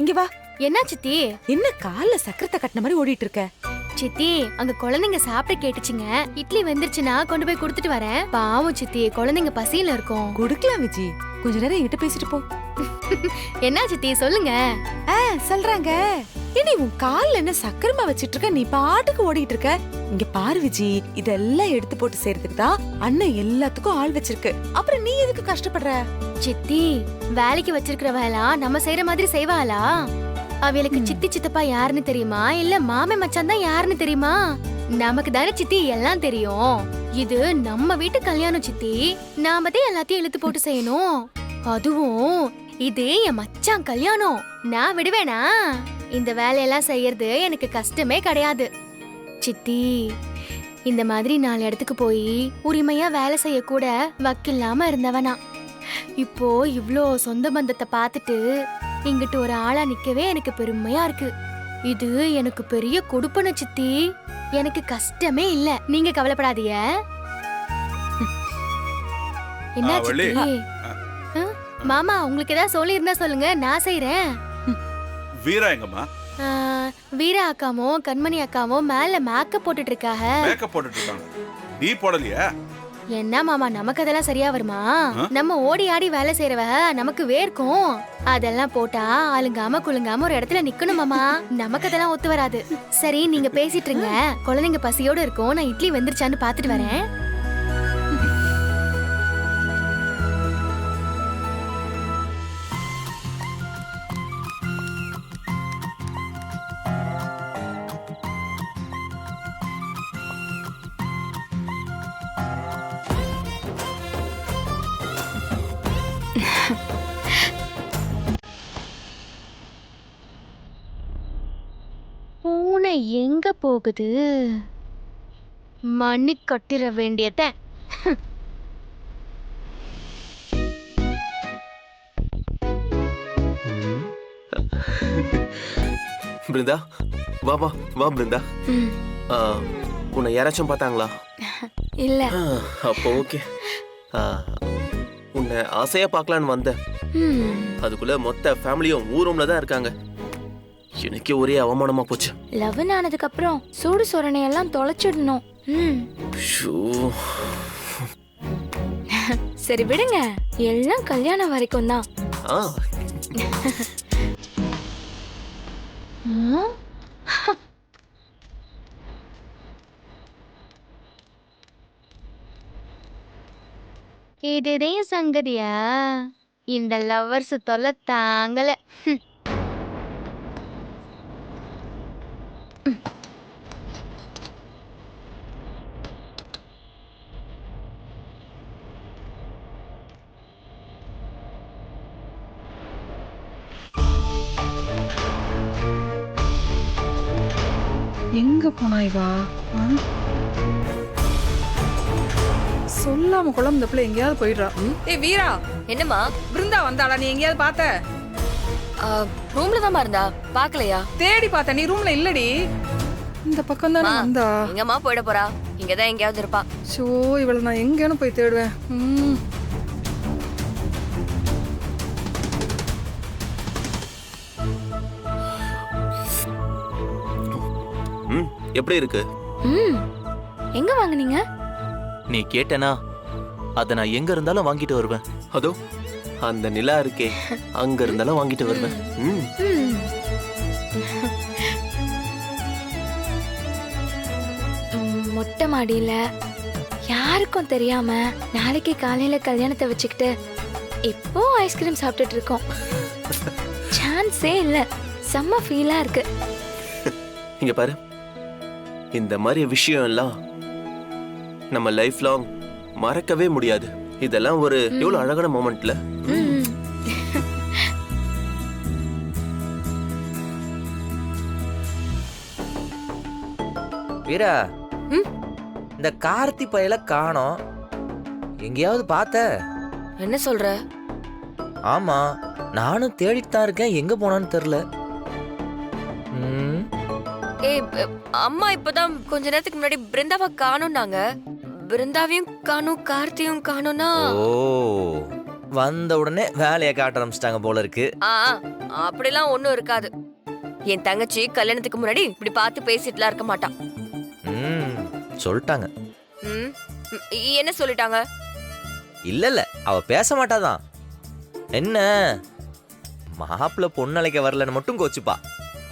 இங்க வா. என்ன சித்தி? என்ன கால்ல சக்கரத்தை கட்டின மாதிரி ஓடிட்டு இருக்க? சித்தி, அங்க குழந்தைங்க சாப்பிட கேட்டுச்சுங்க. இட்லி வெந்துருச்சுன்னா கொண்டு போய் கொடுத்துட்டு வரேன். பாவம் சித்தி, குழந்தைங்க பசியில இருக்கும். குடுக்கலாம் விஜி, கொஞ்ச நேரம் என்கிட்ட பேசிட்டு போ. என்ன சித்தி சொல்லுங்க. சொல்றாங்க. ஏடி உன் கால்ல என்ன சக்கரமா வச்சிட்டு இருக்க? நீ பாட்டுக்கு ஓடிட்டு இருக்க. இங்க பாரு விஜி, இதெல்லாம் எடுத்து போட்டு செய்யறதுக்கு தான் அண்ணன் எல்லாத்துக்கும் ஆள் வச்சிருக்கு. அப்புறம் நீ எதுக்கு கஷ்டப்படுற? சித்தி, வேலைக்கு வச்சிருக்கிறவெல்லாம் நம்ம செய்யற மாதிரி செய்வாளா? அவளுக்கு சித்தி சித்தப்பா யாருன்னு தெரியுமா, இல்ல மாமே மச்சான் தான் யாருன்னு தெரியுமா? நமக்கு தானே சித்தி எல்லாம் தெரியும். இது நம்ம வீட்டு கல்யாணம் சித்தி, நாம தான் எல்லாத்தையும் இழுத்து போட்டு செய்யணும். அதுவும் இது என் மச்சான் கல்யாணம். நான் விடுவேனா? இந்த வேலையெல்லாம் செய்யறது எனக்கு கஷ்டமே கிடையாது சித்தி. இந்த மாதிரி 4 இடத்துக்கு போய் உரிமையா வேலை செய்ய கூட வக்கில்லாம இருந்தவனா, இப்போ இவ்ளோ சொந்த பந்தத்தை பார்த்துட்டு இங்கிட்டு ஒரு ஆளா நிக்கவே எனக்கு பெருமையா இருக்கு. இது எனக்கு பெரிய கொடுப்பன சித்தி. எனக்கு கஷ்டமே இல்ல, நீங்க கவலைப்படாதீங்க. என்ன சித்தி? மாமா, உங்களுக்கு ஏதாவது சொல்லி இருந்தா சொல்லுங்க, நான் செய்றேன். வீரா எங்கம்மா? வீரா அக்காவும் கண்மணி அக்காவும் மேல மேக்கப் போட்டுட்டு இருக்காங்க. மேக்கப் போட்டுட்டு இருக்காங்க. நீ போடலையா? என்ன மாமா, நமக்கு அதெல்லாம் சரியா வருமா? நம்ம ஓடி ஆடி வேலை செய்யறவ நமக்கு வேர்க்கும். அதெல்லாம் போட்டா அலுங்காம குலுங்காம ஒரு இடத்துல நிக்கணும் மாமா. நமக்கு அதெல்லாம் ஒத்து வராது. சரி, நீங்க பேசிட்டு இருங்க, குழந்தைங்க பசியோட இருக்கும். நான் இட்லி வெந்துருச்சான்னு பாத்துட்டு வரேன். பூனை எங்க போகுது? மண்ணி கட்டிட வேண்டியத. பிருந்தா, வா வா வா பிருந்தா. உன்னை யாராச்சும் பார்த்தாங்களா? இல்ல. அப்போ ஓகே. உன்னை ஆசையா பார்க்கலான்னு வந்தேன். அதுக்குள்ள மொத்த ஃபேமிலியும் ஊரூம்ல தான் இருக்காங்க. எனக்கே ஒரே அவமானமா போச்சு. லவ் ஆனதுக்கு அப்புறம் சூடு சொரணை எல்லாம் தொலைச்சிடணும். சரி விடுங்க, எல்லாம் கல்யாணம் வரைக்கும் தான். இதுதே சங்கதியா? இந்த லவ்வர்ஸ் தொல்லை தாங்கல. எங்க போனா இவா? சொல்லாம குழம்பு இந்த பிள்ளை எங்கேயாவது போயிடுறா. ஏய் வீரா. என்னம்மா? பிருந்தா வந்தாளா? நீ எங்கேயாவது பார்த்த? ரூம்ல தான் இருந்தா, பாக்கலையா? தேடி பார்த்த, நீ ரூம்ல இல்லடி. இந்த பக்கம் தானே வந்தா. எங்கம்மா போயிட போறா? இங்கதான் எங்கேயாவது இருப்பா. சோ, இவளை நான் எங்கேன்னு போய் தேடுவேன். எப்படி இருக்கு? எங்க வாங்குனீங்க? நீ கேட்டனா அத நான் எங்க இருந்தாலும் வாங்கிட்டு வருவேன். அதோ அந்த நிலா இருக்கே, அங்க இருந்தாலும் வாங்கிட்டு வருவேன். மொட்டை மாடியில யாருக்கும் தெரியாம நாளைக்கு காலையில கல்யாணத்தை வச்சுக்கிட்டு இப்போ ஐஸ்கிரீம் சாப்பிட்டுட்டு இருக்கோம். சான்ஸே இல்ல. செம்ம ஃபீலா இருக்கு. இங்க பாரு, இந்த மாதிரி விஷயம் எல்லாம் நம்ம லைஃப் லாங் மறக்கவே முடியாது. இதெல்லாம் ஒரு எவ்வளவு அழகான மொமெண்ட்ல. வீரா, இந்த கார்த்தி பையல காணோம். எங்கேயாவது பார்த்த? என்ன சொல்ற? ஆமா, நானும் தேடித்தான் இருக்கேன், எங்க போனான்னு தெரியல. ஏய், அம்மா இப்பதான் கொஞ்ச நேரத்துக்கு முன்னாடி பிருந்தாவை காணோம்னாங்க. பிருந்தாவையும் காணும், கார்த்தியும் காணும்னா. ஓ, வந்த உடனே வேலையை காட்ட ஆரம்பிச்சிட்டாங்க போல இருக்கு. அப்படிலாம் ஒண்ணும் இருக்காது. என் தங்கச்சி கல்யாணத்துக்கு முன்னாடி இப்படி பார்த்து பேசிட்டுலாம் இருக்க மாட்டான். சொல்லிட்டாங்க. ம், என்ன சொல்லிட்டாங்க? இல்ல அவ பேச மாட்டாதான். என்ன மாப்பிள்ள பொண்ணு அழைக்க வரலன்னு மட்டும் கோச்சுப்பா.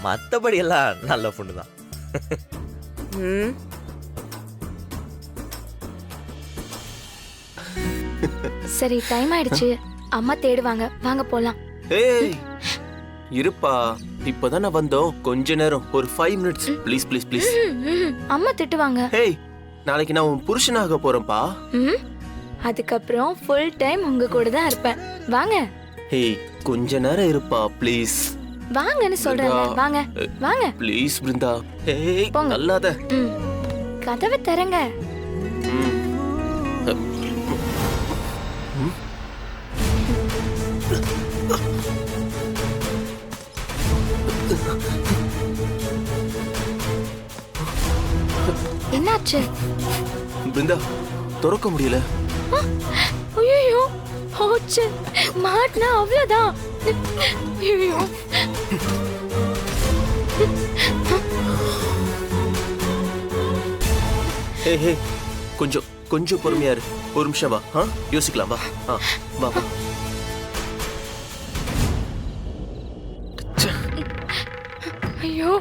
மத்தபடி எல்லாம் நல்ல பொண்ணு தான். ம், சரி டைம் ஆயிடுச்சு, அம்மா தேடுவாங்க, வாங்க போலாம். ஏய் இருப்பா, இப்பதானே வந்தோம், கொஞ்ச நேரம், ஒரு 5 மினிட்ஸ் ப்ளீஸ் ப்ளீஸ் ப்ளீஸ். அம்மா திட்டுவாங்க. ஏய் நாளைக்கு நான் உன் புருஷனாக போறேன்ப்பா. அதுக்கப்புறம் ஃபுல் டைம் உங்க கூட தான் இருப்பேன். வாங்க ஏய் கொஞ்ச நேரம் இருப்பா ப்ளீஸ். வாங்கன்னு சொல்றேன். வாங்க வாங்க. ப்ளீஸ் பிருந்தா. ஏய் போங்க. நல்லாத. கதவை திறங்க. என்னாச்சு? பிருந்தா திறக்க முடியல. ஐயோ போச்சு, மாட்டினா அவ்வளவுதான். ஐயோ ஏய் கொஞ்சம் கொஞ்சம் பொறுமையா இரு. ஒரு நிமிஷம் வா. யோசிக்கலாம் வா. வா வா. ஐயோ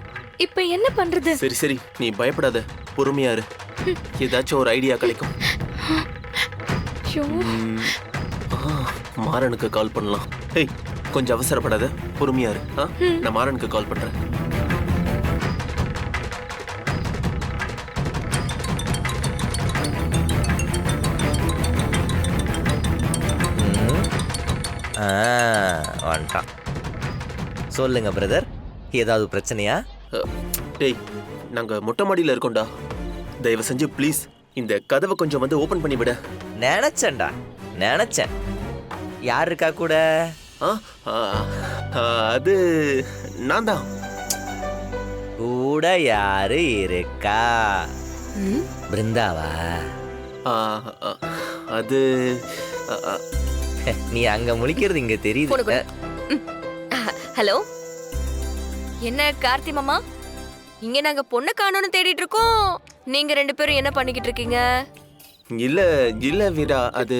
இப்ப என்ன பண்றது? சரி சரி நீ பயப்படாத, பொறுமையா இரு. ஏதாச்சும் ஒரு ஐடியா கிடைக்கும். ஐயோ மாறனுக்கு கால் பண்ணலாம். ஏய் கொஞ்சம் அவசரப்படாத, பொறுமையா இரு. நான் மாறனுக்கு கால் பண்றேன். வந்துட்டான். சொல்லுங்க பிரதர், ஏதாவது பிரச்சனையா? டேய் நாங்க மொட்டை மாடியில இருக்கோம்டா. தயவு செஞ்சு ப்ளீஸ் இந்த கதவை கொஞ்சம் வந்து ஓபன் பண்ணி விட. நினைச்சேன்டா, நினைச்சேன். யார் இருக்கா கூட? அது நான் தான். கூட யாரு இருக்கா? பிருந்தாவா? அது நீ அங்க முழிக்கிறது இங்க தெரியுது. ஹலோ, என்ன கார்த்தி மாமா, இங்க நாங்க பொண்ணு காணோம்னு தேடிட்டு இருக்கோம். நீங்க 2 பேரும் என்ன பண்ணிக்கிட்டு இருக்கீங்க? இல்ல இல்ல வீரா, அது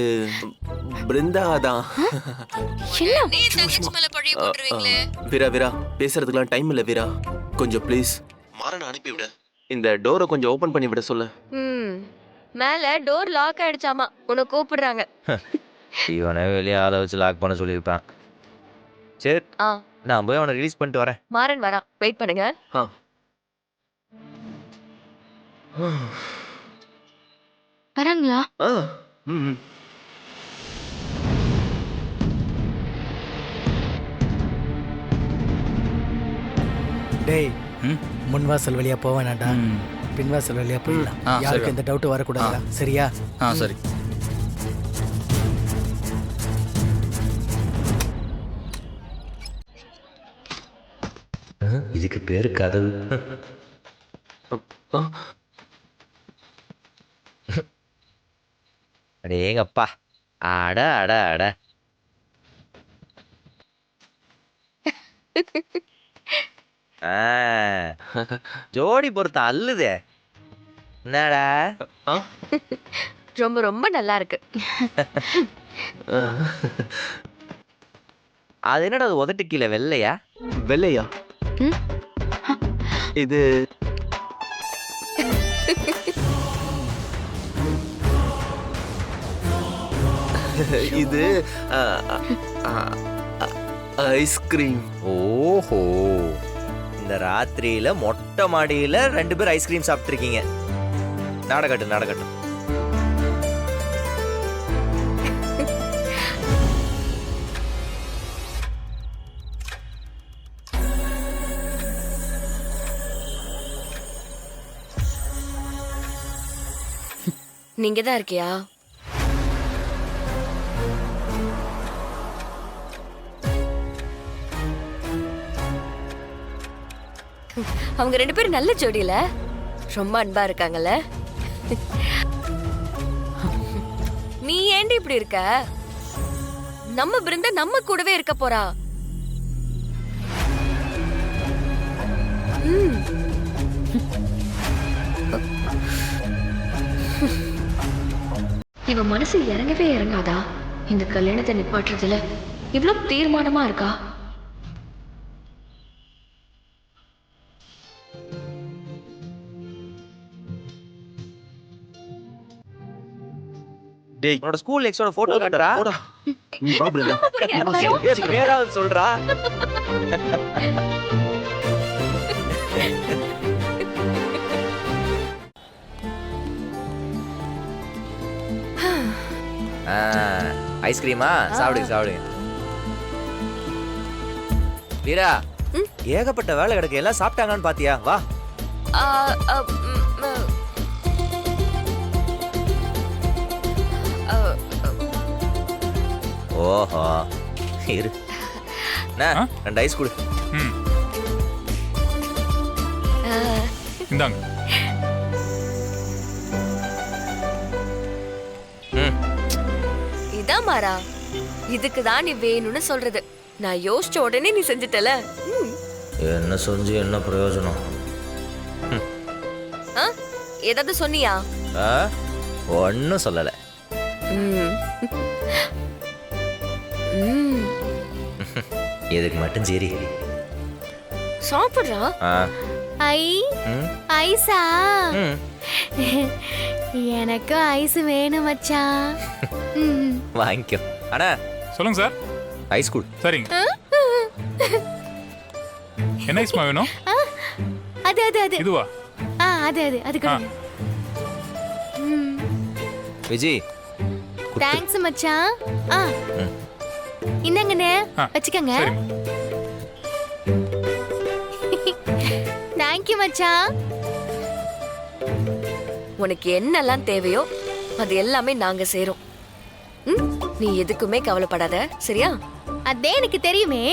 பிருந்தா தான். நீ தங்கச்சி மேல பழிய போட்டுருவீங்களே. வீரா வீரா பேசுறதுக்குலாம் டைம் இல்ல வீரா. கொஞ்சம் ப்ளீஸ் மாறனை அனுப்பி விட. இந்த டோரை கொஞ்சம் ஓபன் பண்ணி விட சொல்ல. மேல டோர் லாக் ஆயிடுச்சாமா, உன்னை கூப்பிடுறாங்க. இவனை வெளியே ஆளை வச்சு லாக் பண்ண சொல்லியிருப்பான். சரி நான் போய் அவனை ரிலீஸ் பண்ணிட்டு வரேன். மாறன் வரா, வெயிட் பண்ணுங்க. வராங்களா? டேய் முன்வாசல் வழியா போவேனாடா, பின்வாசல் வழியா போயிடலாம். யாருக்கு எந்த டவுட் வரக்கூடாதா? சரியா? சரி. இதுக்கு பேரு கதவு. அடேங்கப்பா, அட அட அட. ஜோடி பொறுத்த அல்லுதே. என்னடா ரொம்ப ரொம்ப நல்லா இருக்கு. அது என்னடா அது உதட்டு கீழே வெள்ளையா? வெள்ளையா? இது இது ஐஸ்கிரீம். ஓஹோ, இந்த ராத்திரியில மொட்டை மாடியில 2 பேர் ஐஸ்கிரீம் சாப்பிட்டுருக்கீங்க. நடக்கட்டும் நடக்கட்டும். நீங்க தான் இருக்கியா? அவங்க 2 பேரும் நல்ல ஜோடியில ரொம்ப அன்பா இருக்காங்கல்ல. நீ ஏண்டி இப்படி இருக்க? நம்ம பிருந்தா நம்ம கூடவே இருக்க போறா. இவ மனசு இறங்கவே இறங்காதா? இந்த கல்யாணத்தை நிப்பாட்டுறதுல இவ்வளவு தீர்மானமா இருக்கா? டேய் உன்னோட ஸ்கூல் எக்ஸோட போட்டோ காட்டுறா. பேராவது சொல்றா. ஐஸ்கிரீமா சாப்பிடுங்க சாப்பிடுங்க. வீரா ஏகப்பட்ட வேலை கிடக்கு, எல்லாம் சாப்பிட்டாங்கன்னு பாத்தியா? வா. ஆ, ஆ, ம், ஆ, ஓஹோ இரு. ரெண்டு ஐஸ் கொடு. இந்தாங்க. இதான் மாறா, இதுக்கு தான் நீ வேணும்னு சொல்றது. நான் யோசிச்ச உடனே நீ செஞ்சுட்டல. என்ன செஞ்சு என்ன பிரயோஜனம்? ஏதாவது சொன்னியா? ஒன்னும் சொல்லல. எதுக்கு மட்டும் சரி சாப்பிடுறா. ஐ ஐஸா? எனக்கு ஐஸ் வேணும் மச்சான். வாங்கிக்கோ. அண்ணா சொல்லுங்க சார். ஐஸ் கொடு. சரிங்க. என்ன ஐஸ்மா வேணும்? அது அது அது இதுவா? அது அது அது கொடுங்க. விஜி தேங்க்ஸ் மச்சான். இந்தாங்கண்ணே வச்சுக்கங்க. தேங்க்யூ மச்சான். உனக்கு என்னெல்லாம் தேவையோ அது எல்லாமே நாங்க செய்றோம். நீ எதுக்குமே கவலைப்படாத, சரியா? அதே எனக்கு தெரியுமே.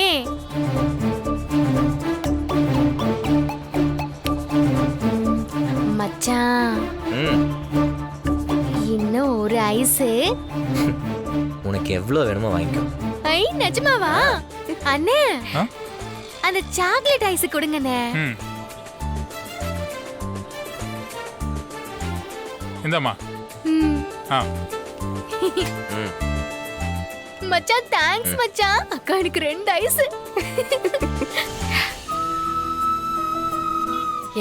மச்சான் இன்னும் ஒரு ஐஸ். உனக்கு எவ்வளவு வேணுமோ வாங்கிக்கோ. ஐ நிஜமாவா? அண்ணே அந்த சாக்லேட் ஐஸ் கொடுங்கண்ணே. இந்தாம்மா. மச்சான் தேங்க்ஸ் மச்சான். அக்கா எனக்கு 2 ஐஸ்.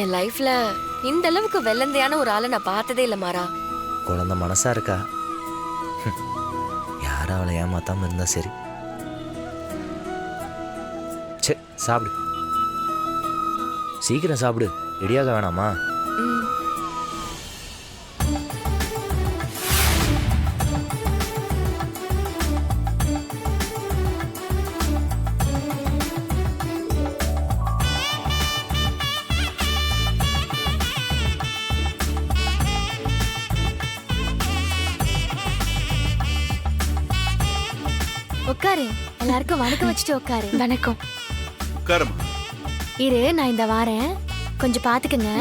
என் லைஃப்ல இந்த அளவுக்கு வெள்ளந்தையான ஒரு ஆளை நான் பார்த்ததே இல்ல மாறா. குழந்தை மனசா இருக்கா. யாரும் அவளை ஏமாத்தாம இருந்தா சரி. சரி சாப்பிடு, சீக்கிரம் சாப்பிடு. ரெடியாக வேணாமா? உட்காரு. எல்லாருக்கும் வணக்கம் வச்சுட்டு உட்காரு. வணக்கம். உட்காருமா. இரு நான் இந்த வாரேன், கொஞ்சம் பாத்துக்கங்க.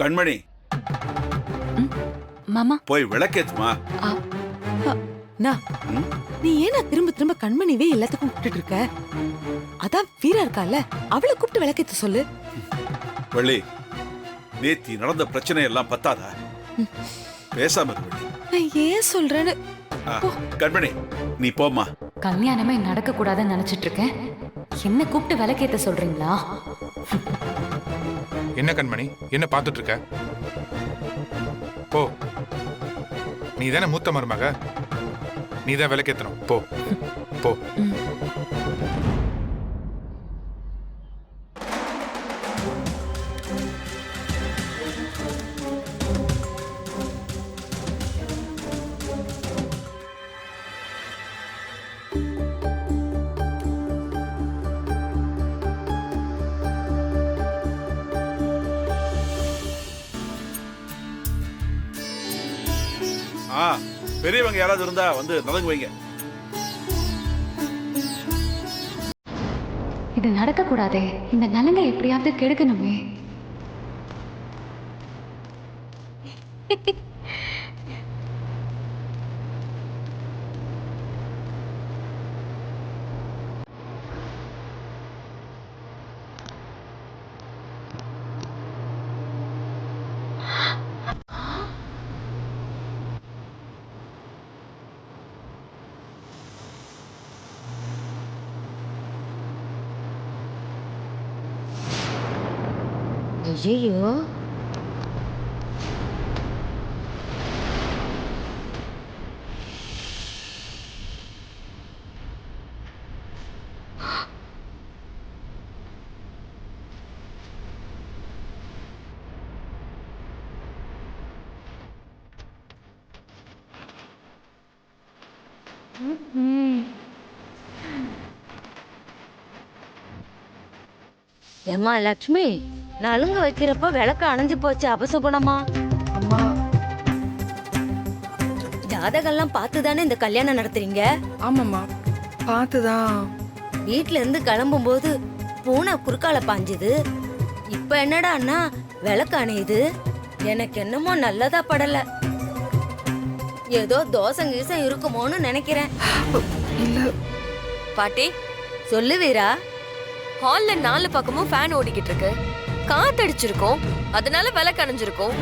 கண்மணி மாமா போய் விளக்கேத்துமா. நீ ஏன்னா திரும்ப திரும்ப கண்மணிவே எல்லாத்துக்கும் கூப்பிட்டு இருக்க? அதான் வீரா இருக்கால, அவளை கூப்பிட்டு விளக்கேத்த சொல்லு. வள்ளி, நேத்தி நடந்த பிரச்சனை எல்லாம் பத்தாதா? பேசாம இரு வள்ளி. நான் ஏன் சொல்றேன்னு. கண்மணி நீ போம்மா. கல்யாணமே நடக்க கூடாதுன்னு நினைச்சிட்டு இருக்கேன். என்ன கூப்பிட்டு விளக்கேத்த சொல்றீங்களா? என்ன கண்மணி, என்ன பார்த்துட்டு இருக்க? போ. நீ தானே மூத்த மருமக, நீ தான் விளக்கேத்தணும். போ போ. பெரியவங்க யாராவது இருந்தா வந்து நலங்கு வைங்க. இது நடக்க கூடாதே. இந்த நலங்க எப்படியாவது கெடுக்கணுமே. ஐயோ. ஏம்மா லக்ஷ்மி, நலுங்கு வைக்கிறப்ப விளக்கு அணைஞ்சு போச்சு, அபசகுணமா? அம்மா ஜாதகம்லாம் பார்த்து தானே இந்த கல்யாணம் நடத்துறீங்க? ஆமாம்மா பார்த்துதான். வீட்ல இருந்து கிளம்பும்போது பூனை குறுக்கால பாஞ்சுது. இப்ப என்னடா அண்ணா விளக்கு அணையுது? எனக்கு என்னமோ நல்லதா படல. ஏதோ தோசை கீசம் இருக்குமோன்னு நினைக்கிறேன். இல்ல பாட்டி சொல்லு வீரா. ஹால்ல 4 பக்கமும் ஃபேன் ஓடிக்கிட்டு இருக்கு, காத்தடிச்சிருக்கோம், அதனால விளக்கு அணைஞ்சிருக்கும்.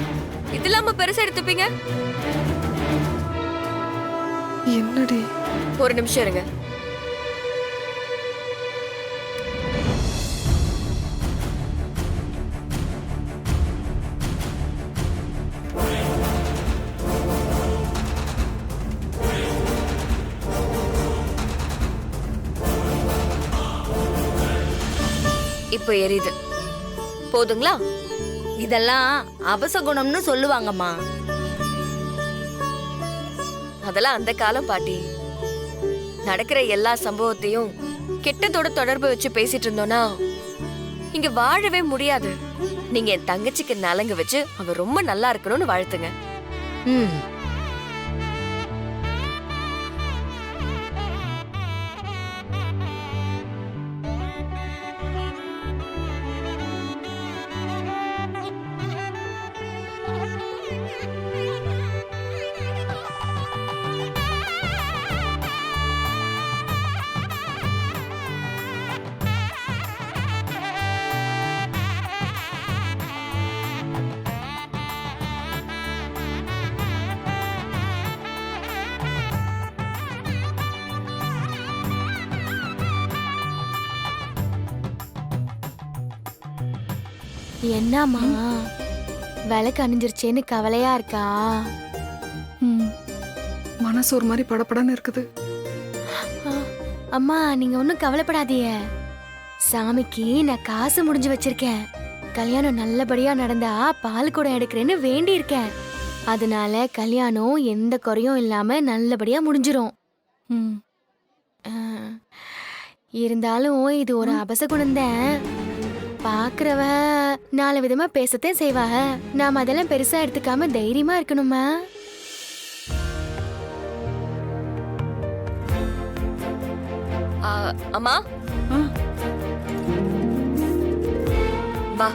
இது இல்லாம பெருசா எடுத்துப்பீங்க? என்னடி? ஒரு நிமிஷம் இருங்க. இப்ப எரியுது, போதுங்களா? இதெல்லாம் அபசகுணம்னு சொல்லுவாங்கம்மா. அதெல்லாம் அந்த காலம் பாட்டி. நடக்கிற எல்லா சம்பவத்தையும் கெட்டதோட தொடர்பு வச்சு பேசிட்டு இருந்தோம்னா இங்க வாழவே முடியாது. நீங்க என் தங்கச்சிக்கு நலங்கு வச்சு அவ ரொம்ப நல்லா இருக்கணும்னு வாழ்த்துங்க. என்னம்மா விளக்கு அணிஞ்சிருச்சேன்னு கவலையா இருக்கா? மனசு ஒரு மாதிரி படபடன்னு இருக்குது. அம்மா நீங்க ஒன்றும் கவலைப்படாதீங்க. சாமிக்கு நான் காசு முடிஞ்சு வச்சிருக்கேன். கல்யாணம் நல்லபடியா நடந்தா பால் குடம் எடுக்கிறேன்னு வேண்டி இருக்கேன். அதனால கல்யாணம் எந்த குறையும் இல்லாம நல்லபடியா முடிஞ்சிரும். இருந்தாலும் இது ஒரு அபசகுணம் தான். பாக்குறவ 4 விதமா பேசத்தான் செய்வாங்க. நாம அதெல்லாம் பெருசா எடுத்துக்காம தைரியமா இருக்கணுமா? அம்மா வா.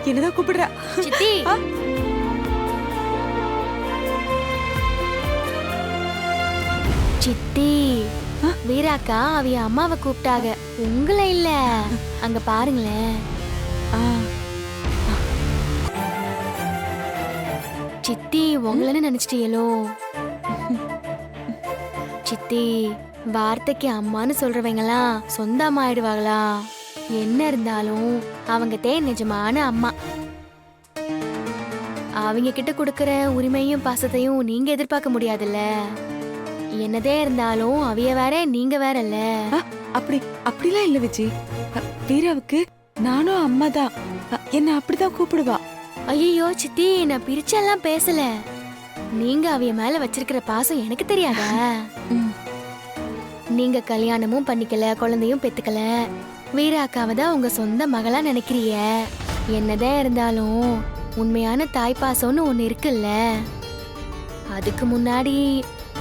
என்னதான் கூப்பிடுறா? சித்தி சித்தி வீராக்கா அவிய அம்மாவை கூப்பிட்டாங்க, உங்களை இல்ல. அங்க பாருங்களேன். சித்தி உங்களன்னு நினைச்சிட்டீங்களோ? சித்தி வார்த்தைக்கு அம்மான்னு சொல்றவங்கலாம் சொந்த அம்மா ஆயிடுவாங்களா? என்ன இருந்தாலும் அவங்க நிஜமான அம்மா. அவங்க கிட்ட கொடுக்கற உரிமையும் பாசத்தையும் நீங்க எதிர்பார்க்க முடியாதுல்ல. என்னதே இருந்தாலும் அவிய வேற நீங்க வேறல்ல. அப்படிலாம் இல்ல விஜி. வீராவுக்கு நானும் அம்மா தான். என்ன அப்படிதான் கூப்பிடுவா. ஐயோ சித்தி, நான் பிரிச்செல்லாம் பேசல. நீங்க அவிய மேல வச்சிருக்கிற பாசம் எனக்கு தெரியாதா? நீங்க கல்யாணமும் பண்ணிக்கல, குழந்தையும் பெத்துக்கல. வீராக்காவை தான் உங்க சொந்த மகளா நினைக்கிறீங்க. என்னதான் இருந்தாலும் உண்மையான தாய் பாசம்னு ஒண்ணு இருக்குல்ல. அதுக்கு முன்னாடி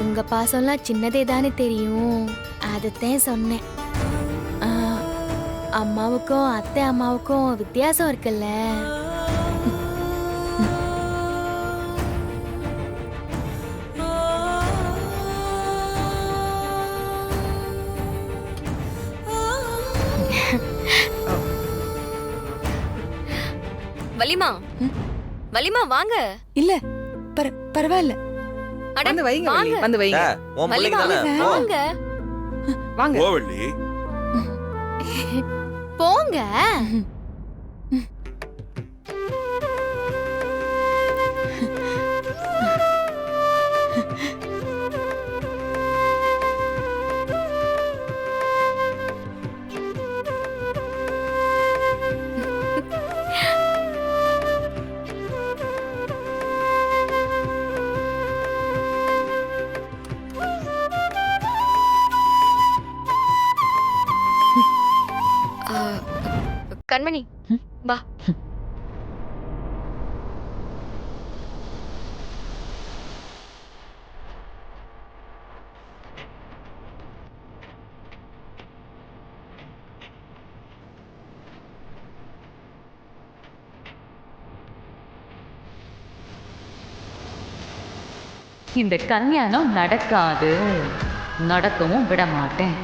உங்க பாசம்லாம் சின்னதே தானே தெரியும். அதத்தான் சொன்னேன். அம்மாவுக்கும் அத்தை அம்மாவுக்கும் வித்தியாசம் இருக்குல்ல. வலிமா வலிமா வாங்க. இல்ல பரவாயில்ல. அட, வந்து வைங்க வாங்க. வந்து வைங்க. உன் பிள்ளைங்க வலிமா, தானே? வாங்க வாங்க. ஓ வள்ளி, போங்க. கண்மணி வா. இந்த கல்யாணம் நடக்காது, நடக்கவும் விட மாட்டேன்.